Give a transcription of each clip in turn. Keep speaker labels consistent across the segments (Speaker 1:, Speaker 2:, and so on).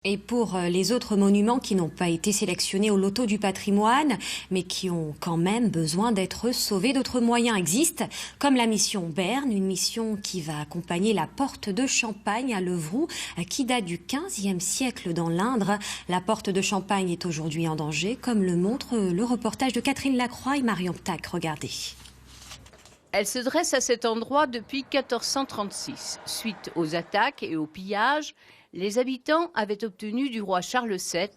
Speaker 1: Et pour les autres monuments qui n'ont pas été sélectionnés au loto du patrimoine, mais qui ont quand même besoin d'être sauvés, d'autres moyens existent, comme la mission Berne, une mission qui va accompagner la porte de Champagne à Levroux, qui date du XVe siècle dans l'Indre. La porte de Champagne est aujourd'hui en danger, comme le montre le reportage de Catherine Lacroix et Marion Tac. Regardez.
Speaker 2: Elle se dresse à cet endroit depuis 1436. Suite aux attaques et aux pillages, les habitants avaient obtenu du roi Charles VII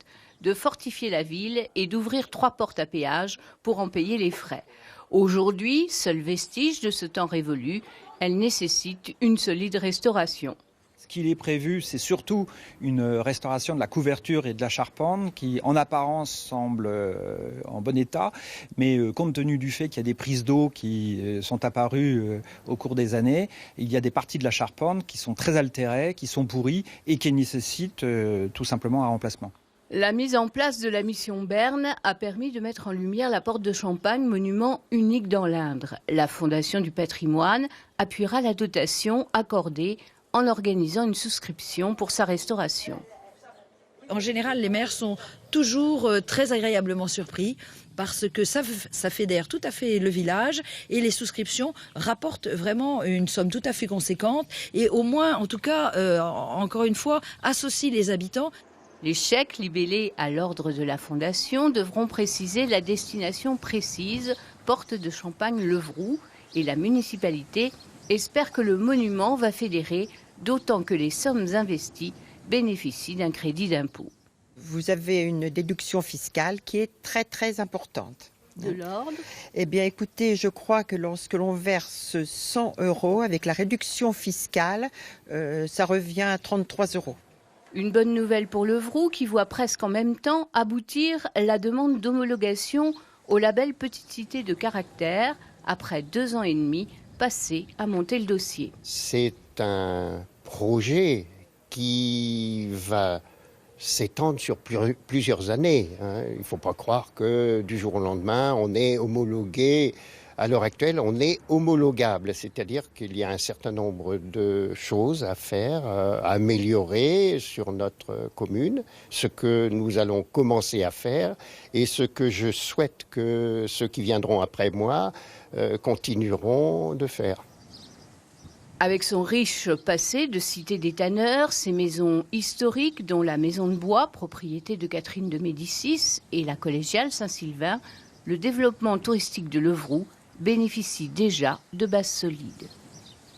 Speaker 2: de fortifier la ville et d'ouvrir 3 portes à péage pour en payer les frais. Aujourd'hui, seul vestige de ce temps révolu, elle nécessite une solide restauration.
Speaker 3: Ce qu'il est prévu, c'est surtout une restauration de la couverture et de la charpente qui, en apparence, semble en bon état. Mais compte tenu du fait qu'il y a des prises d'eau qui sont apparues au cours des années, il y a des parties de la charpente qui sont très altérées, qui sont pourries et qui nécessitent tout simplement un remplacement.
Speaker 2: La mise en place de la mission Berne a permis de mettre en lumière la porte de Champagne, monument unique dans l'Indre. La Fondation du patrimoine appuiera la dotation accordée en organisant une souscription pour sa restauration.
Speaker 4: En général, les maires sont toujours très agréablement surpris parce que ça fédère tout à fait le village et les souscriptions rapportent vraiment une somme tout à fait conséquente et au moins, en tout cas, encore une fois, associent les habitants.
Speaker 2: Les chèques libellés à l'ordre de la Fondation devront préciser la destination précise, porte de Champagne-Levroux, et la municipalité espère que le monument va fédérer, d'autant que les sommes investies bénéficient d'un crédit d'impôt.
Speaker 5: Vous avez une déduction fiscale qui est très très importante.
Speaker 2: De l'ordre ?
Speaker 5: Eh bien écoutez, je crois que lorsque l'on verse 100 € avec la réduction fiscale, ça revient à 33 €.
Speaker 2: Une bonne nouvelle pour Levroux qui voit presque en même temps aboutir la demande d'homologation au label Petite Cité de caractère après 2 ans et demi passés à monter le dossier.
Speaker 6: C'est un projet qui va s'étendre sur plusieurs années. Il ne faut pas croire que du jour au lendemain, on est homologué. À l'heure actuelle, on est homologable, c'est-à-dire qu'il y a un certain nombre de choses à faire, à améliorer sur notre commune, ce que nous allons commencer à faire et ce que je souhaite que ceux qui viendront après moi continueront de faire.
Speaker 2: Avec son riche passé de cité des tanneurs, ses maisons historiques, dont la Maison de Bois, propriété de Catherine de Médicis, et la collégiale Saint-Sylvain, le développement touristique de Levroux bénéficie déjà de bases solides.